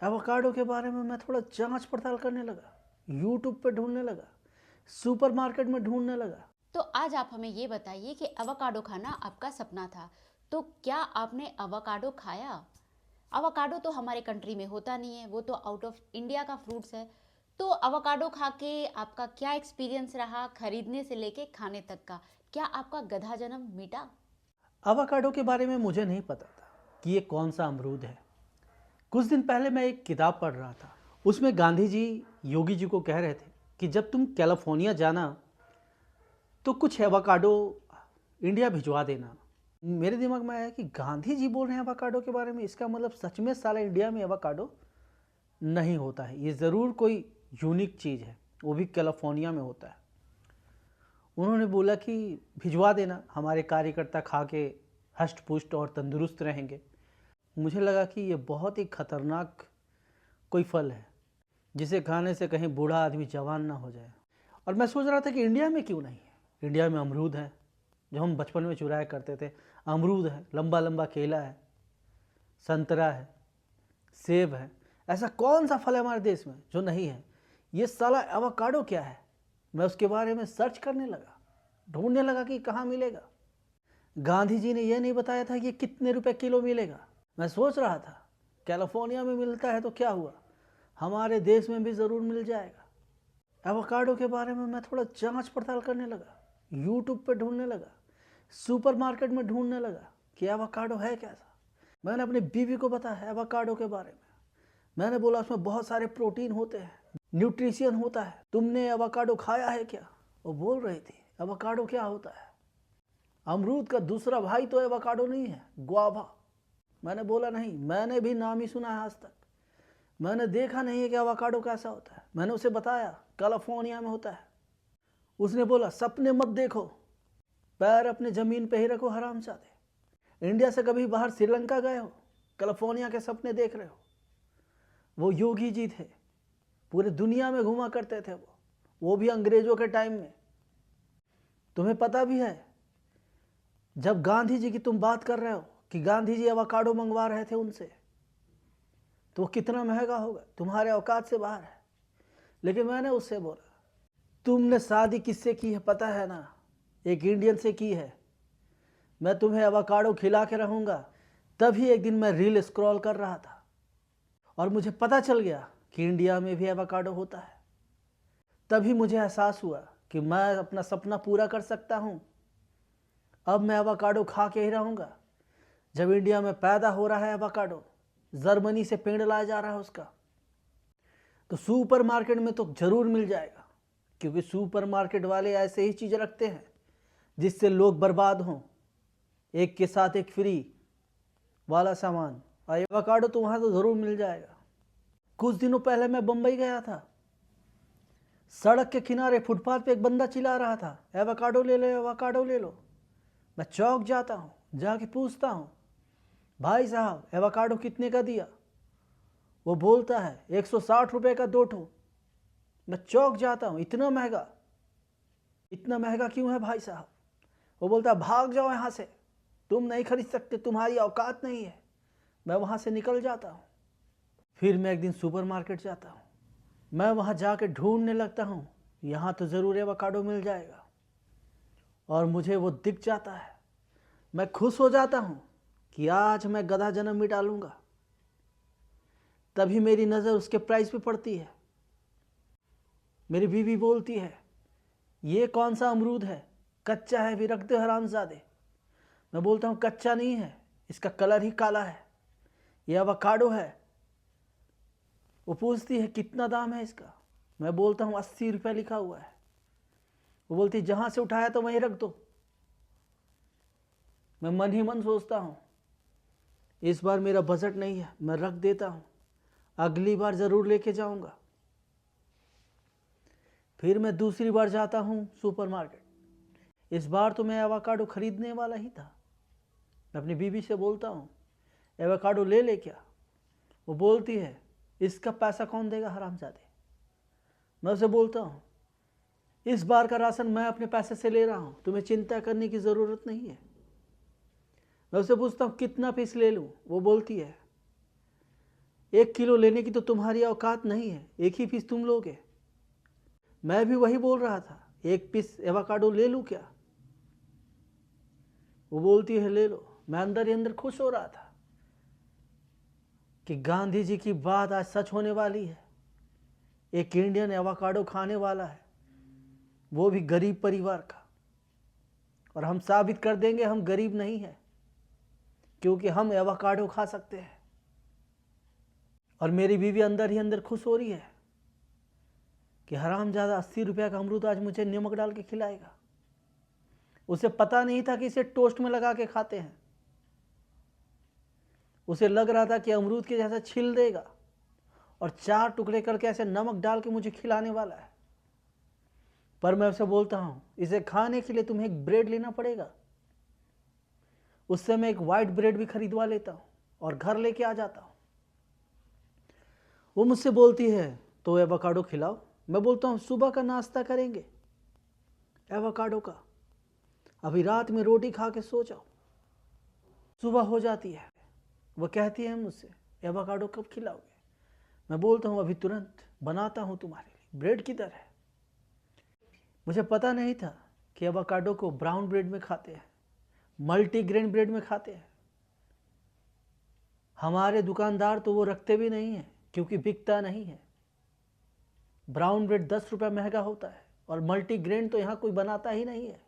Avocado के बारे में मैं थोड़ा जांच पड़ताल करने लगा, यूट्यूब पे ढूंढने लगा, सुपरमार्केट में ढूंढने लगा। तो आज आप हमें ये बताइए कि एवोकाडो खाना आपका सपना था, तो क्या आपने एवोकाडो खाया? एवोकाडो तो हमारे कंट्री में होता नहीं है, वो तो आउट ऑफ इंडिया का फ्रूट्स है। तो एवोकाडो खा के आपका क्या एक्सपीरियंस रहा, खरीदने से लेके खाने तक का? क्या आपका गधा जन्म मिटा? एवोकाडो के बारे में मुझे नहीं पता था कि ये कौन सा अमरूद है। कुछ दिन पहले मैं एक किताब पढ़ रहा था, उसमें गांधी जी योगी जी को कह रहे थे कि जब तुम कैलिफोर्निया जाना तो कुछ एवोकाडो इंडिया भिजवा देना। मेरे दिमाग में आया कि गांधी जी बोल रहे हैं एवोकाडो के बारे में, इसका मतलब सच में साला इंडिया में एवोकाडो नहीं होता है, ये ज़रूर कोई यूनिक चीज़ है, वो भी कैलिफोर्निया में होता है। उन्होंने बोला कि भिजवा देना, हमारे कार्यकर्ता खा के हष्ट पुष्ट और तंदुरुस्त रहेंगे। मुझे लगा कि ये बहुत ही खतरनाक कोई फल है जिसे खाने से कहीं बूढ़ा आदमी जवान ना हो जाए। और मैं सोच रहा था कि इंडिया में क्यों नहीं है। इंडिया में अमरूद है जो हम बचपन में चुराया करते थे, अमरूद है, लंबा लंबा केला है, संतरा है, सेब है। ऐसा कौन सा फल है हमारे देश में जो नहीं है? ये साला एवोकाडो क्या है? मैं उसके बारे में सर्च करने लगा, ढूंढने लगा कि कहाँ मिलेगा। गांधी जी ने यह नहीं बताया था कि कितने रुपए किलो मिलेगा। मैं सोच रहा था कैलिफोर्निया में मिलता है तो क्या हुआ, हमारे देश में भी ज़रूर मिल जाएगा। एवोकाडो के बारे में मैं थोड़ा जांच पड़ताल करने लगा, यूट्यूब पे ढूंढने लगा, सुपरमार्केट में ढूंढने लगा कि एवोकाडो है कैसा। मैंने अपनी बीवी को बताया एवोकाडो के बारे में। मैंने बोला उसमें बहुत सारे प्रोटीन होते हैं, न्यूट्रिशन होता है, तुमने एवोकाडो खाया है क्या? वो बोल रही थी एवोकाडो क्या होता है? अमरूद का दूसरा भाई तो एवोकाडो नहीं है, गुआवा। मैंने बोला नहीं, मैंने भी नाम ही सुना है आज तक, मैंने देखा नहीं है कि एवोकाडो कैसा होता है। मैंने उसे बताया कैलिफोर्निया में होता है। उसने बोला सपने मत देखो, पैर अपने ज़मीन पे ही रखो हरामजादे। इंडिया से कभी बाहर श्रीलंका गए हो? कैलिफोर्निया के सपने देख रहे हो? वो योगी जी थे, पूरे दुनिया में घुमा करते थे वो भी अंग्रेजों के टाइम में। तुम्हें पता भी है जब गांधी जी की तुम बात कर रहे हो कि गांधी जी एवोकाडो मंगवा रहे थे उनसे, तो वो कितना महंगा होगा, तुम्हारे औकात से बाहर है। लेकिन मैंने उससे बोला तुमने शादी किससे की है पता है ना? एक इंडियन से की है। मैं तुम्हें एवोकाडो खिला के रहूँगा। तभी एक दिन मैं रील स्क्रॉल कर रहा था और मुझे पता चल गया कि इंडिया में भी एवोकाडो होता है। तभी मुझे एहसास हुआ कि मैं अपना सपना पूरा कर सकता हूँ। अब मैं एवोकाडो खा के ही रहूँगा। जब इंडिया में पैदा हो रहा है एवोकाडो, जर्मनी से पेड़ लाया जा रहा है उसका, तो सुपरमार्केट में तो ज़रूर मिल जाएगा, क्योंकि सुपरमार्केट वाले ऐसे ही चीज़ रखते हैं जिससे लोग बर्बाद हों, एक के साथ एक फ्री वाला सामान। और एवोकाडो तो वहाँ तो ज़रूर मिल जाएगा। कुछ दिनों पहले मैं बम्बई गया था, सड़क के किनारे फुटपाथ पे एक बंदा चिल्ला रहा था एवोकाडो ले लो, एवोकाडो ले लो। मैं चौंक जाता हूँ, जाके पूछता हूँ भाई साहब एवोकाडो कितने का दिया? वो बोलता है 160 रुपये का 2 ठो। मैं चौंक जाता हूँ, इतना महंगा, इतना महंगा क्यों है भाई साहब? वो बोलता है भाग जाओ यहाँ से, तुम नहीं खरीद सकते, तुम्हारी औकात नहीं है। मैं वहाँ से निकल जाता हूँ। फिर मैं एक दिन सुपरमार्केट जाता हूँ, मैं वहाँ जाके ढूंढने लगता हूँ, यहाँ तो ज़रूर एवोकाडो मिल जाएगा। और मुझे वो दिख जाता है। मैं खुश हो जाता हूँ कि आज मैं गधा जन्म मिटा लूँगा। तभी मेरी नज़र उसके प्राइस पे पड़ती है। मेरी बीवी बोलती है ये कौन सा अमरूद है, कच्चा है भी रख दो हरामजादे। मैं बोलता हूँ कच्चा नहीं है, इसका कलर ही काला है, ये एवोकाडो है। वो पूछती है कितना दाम है इसका? मैं बोलता हूँ 80 रुपये लिखा हुआ है। वो बोलती है जहाँ से उठाया तो वहीं रख दो। मैं मन ही मन सोचता हूँ इस बार मेरा बजट नहीं है, मैं रख देता हूँ, अगली बार ज़रूर लेके जाऊँगा। फिर मैं दूसरी बार जाता हूँ सुपरमार्केट। इस बार तो मैं एवोकाडो ख़रीदने वाला ही था। मैं अपनी बीवी से बोलता हूँ एवोकाडो ले ले क्या? वो बोलती है इसका पैसा कौन देगा हरामजादे। मैं उसे बोलता हूँ इस बार का राशन मैं अपने पैसे से ले रहा हूँ, तुम्हें चिंता करने की ज़रूरत नहीं है। मैं उसे पूछता हूँ कितना पीस ले लूँ? वो बोलती है 1 किलो लेने की तो तुम्हारी औकात नहीं है, एक ही पीस तुम लोगे। मैं भी वही बोल रहा था, 1 पीस एवोकाडो ले लूँ क्या? वो बोलती है ले लो। मैं अंदर ही अंदर खुश हो रहा था कि गांधी जी की बात आज सच होने वाली है। एक इंडियन एवोकाडो खाने वाला है, वो भी गरीब परिवार का, और हम साबित कर देंगे हम गरीब नहीं हैं, क्योंकि हम एवोकाडो खा सकते हैं। और मेरी बीवी अंदर ही अंदर खुश हो रही है कि हरामजादा 80 रुपये का अमरूद आज मुझे नमक डाल के खिलाएगा। उसे पता नहीं था कि इसे टोस्ट में लगा के खाते हैं। उसे लग रहा था कि अमरूद के जैसा छिल देगा और 4 टुकड़े करके ऐसे नमक डाल के मुझे खिलाने वाला है। पर मैं उसे बोलता हूँ, इसे खाने के लिए तुम्हें एक ब्रेड लेना पड़ेगा। उससे मैं एक वाइट ब्रेड भी खरीदवा लेता हूँ और घर लेके आ जाता हूँ। वो मुझसे बोलती है तो एवोकाडो खिलाओ। मैं बोलता हूँ सुबह का नाश्ता करेंगे एवोकाडो का, अभी रात में रोटी खा के सो जाओ। सुबह हो जाती है, वह कहती है मुझसे एवोकाडो कब खिलाओगे? मैं बोलता हूँ अभी तुरंत बनाता हूँ तुम्हारे लिए। ब्रेड किधर है? मुझे पता नहीं था कि एवोकाडो को ब्राउन ब्रेड में खाते हैं, मल्टीग्रेन ब्रेड में खाते हैं। हमारे दुकानदार तो वो रखते भी नहीं हैं, क्योंकि बिकता नहीं है। ब्राउन ब्रेड 10 रुपये महंगा होता है, और मल्टीग्रेन तो यहाँ कोई बनाता ही नहीं है,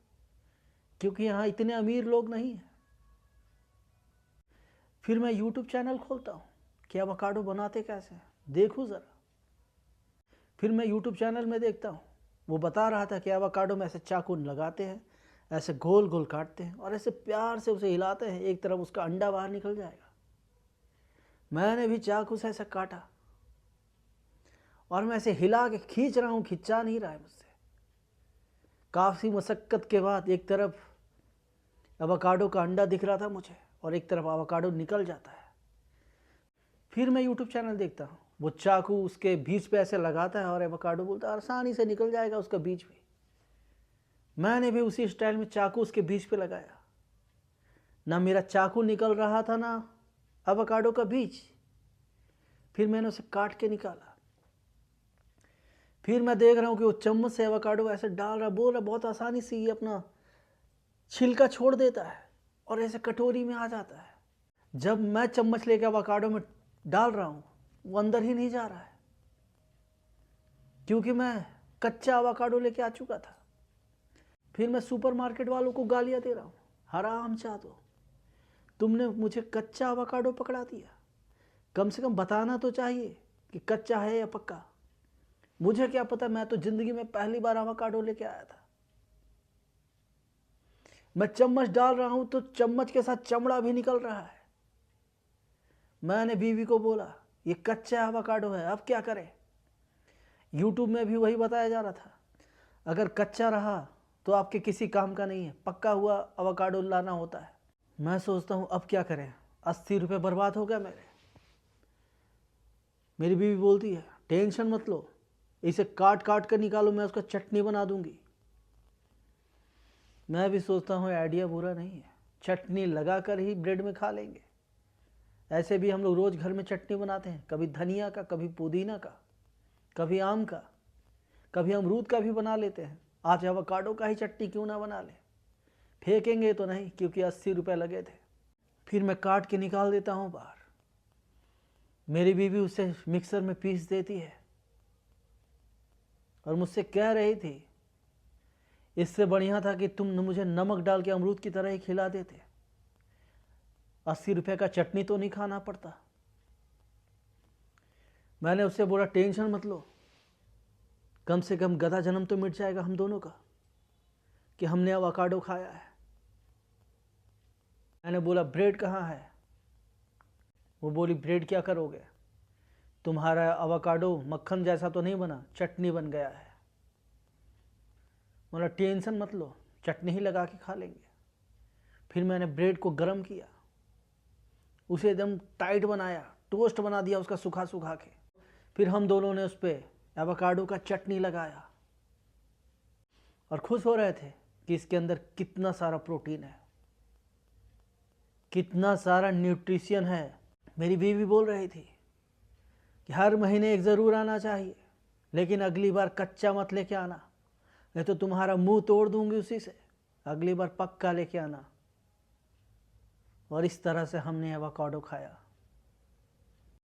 क्योंकि यहाँ इतने अमीर लोग नहीं हैं। फिर मैं यूट्यूब चैनल खोलता हूँ कि एवोकाडो बनाते कैसे हैं, देखूँ ज़रा। फिर मैं यूट्यूब चैनल में देखता हूँ, वो बता रहा था कि एवोकाडो में ऐसे चाकू लगाते हैं, ऐसे गोल गोल काटते हैं और ऐसे प्यार से उसे हिलाते हैं, एक तरफ उसका अंडा बाहर निकल जाएगा। मैंने भी चाकू से ऐसे काटा और मैं ऐसे हिला के खींच रहा हूँ, खिंचा नहीं रहा है मुझसे। काफ़ी मशक्क़त के बाद एक तरफ एवोकाडो का अंडा दिख रहा था मुझे और एक तरफ एवोकाडो निकल जाता है। फिर मैं यूट्यूब चैनल देखता हूँ, वो चाकू उसके बीच पे ऐसे लगाता है और एवोकाडो बोलता है आसानी से निकल जाएगा उसका बीज भी। मैंने भी उसी स्टाइल में चाकू उसके बीज पे लगाया। ना मेरा चाकू निकल रहा था, ना एवोकाडो का बीज। फिर मैंने उसे काट के निकाला। फिर मैं देख रहा हूँ कि वो चम्मच से एवोकाडो ऐसे डाल रहा, बोल रहा बहुत आसानी से ये अपना छिलका छोड़ देता है और ऐसे कटोरी में आ जाता है। जब मैं चम्मच लेके एवोकाडो में डाल रहा हूँ, वो अंदर ही नहीं जा रहा है, क्योंकि मैं कच्चा एवोकाडो लेके आ चुका था। फिर मैं सुपरमार्केट वालों को गालियाँ दे रहा हूँ, हरामजादो, तुमने मुझे कच्चा एवोकाडो पकड़ा दिया। कम से कम बताना तो चाहिए कि कच्चा है या पक्का। मुझे क्या पता, मैं तो जिंदगी में पहली बार एवोकाडो लेके आया था। मैं चम्मच डाल रहा हूं तो चम्मच के साथ चमड़ा भी निकल रहा है। मैंने बीवी को बोला ये कच्चा एवोकाडो है, अब क्या करें? यूट्यूब में भी वही बताया जा रहा था, अगर कच्चा रहा तो आपके किसी काम का नहीं है, पक्का हुआ एवोकाडो लाना होता है। मैं सोचता हूँ अब क्या करें, 80 रुपये बर्बाद हो गए मेरे। मेरी बीवी बोलती है टेंशन मत लो, इसे काट काट कर निकालो, मैं उसका चटनी बना दूंगी। मैं भी सोचता हूँ आइडिया बुरा नहीं है, चटनी लगा कर ही ब्रेड में खा लेंगे। ऐसे भी हम लोग रोज़ घर में चटनी बनाते हैं, कभी धनिया का, कभी पुदीना का, कभी आम का, कभी अमरूद का भी बना लेते हैं। आज एवोकाडो का ही चटनी क्यों ना बना ले, फेंकेंगे तो नहीं, क्योंकि 80 रुपये लगे थे। फिर मैं काट के निकाल देता हूँ बाहर। मेरी बीवी उसे मिक्सर में पीस देती है और मुझसे कह रही थी इससे बढ़िया था कि तुम मुझे नमक डाल के अमरूद की तरह ही खिला देते, 80 रुपये का चटनी तो नहीं खाना पड़ता। मैंने उससे बोला टेंशन मत लो, कम से कम गधा जन्म तो मिट जाएगा हम दोनों का कि हमने एवोकाडो खाया है। मैंने बोला ब्रेड कहाँ है? वो बोली ब्रेड क्या करोगे, तुम्हारा एवोकाडो मक्खन जैसा तो नहीं बना, चटनी बन गया है। बोला टेंशन मत लो, चटनी ही लगा के खा लेंगे। फिर मैंने ब्रेड को गर्म किया, उसे एकदम टाइट बनाया, टोस्ट बना दिया उसका सूखा सूखा के। फिर हम दोनों ने उस पर एवोकाडो का चटनी लगाया और खुश हो रहे थे कि इसके अंदर कितना सारा प्रोटीन है, कितना सारा न्यूट्रिशन है। मेरी बीवी बोल रही थी कि हर महीने एक ज़रूर आना चाहिए, लेकिन अगली बार कच्चा मत लेके आना, नहीं तो तुम्हारा मुंह तोड़ दूंगी उसी से। अगली बार पक्का लेके आना। और इस तरह से हमने एवोकाडो खाया।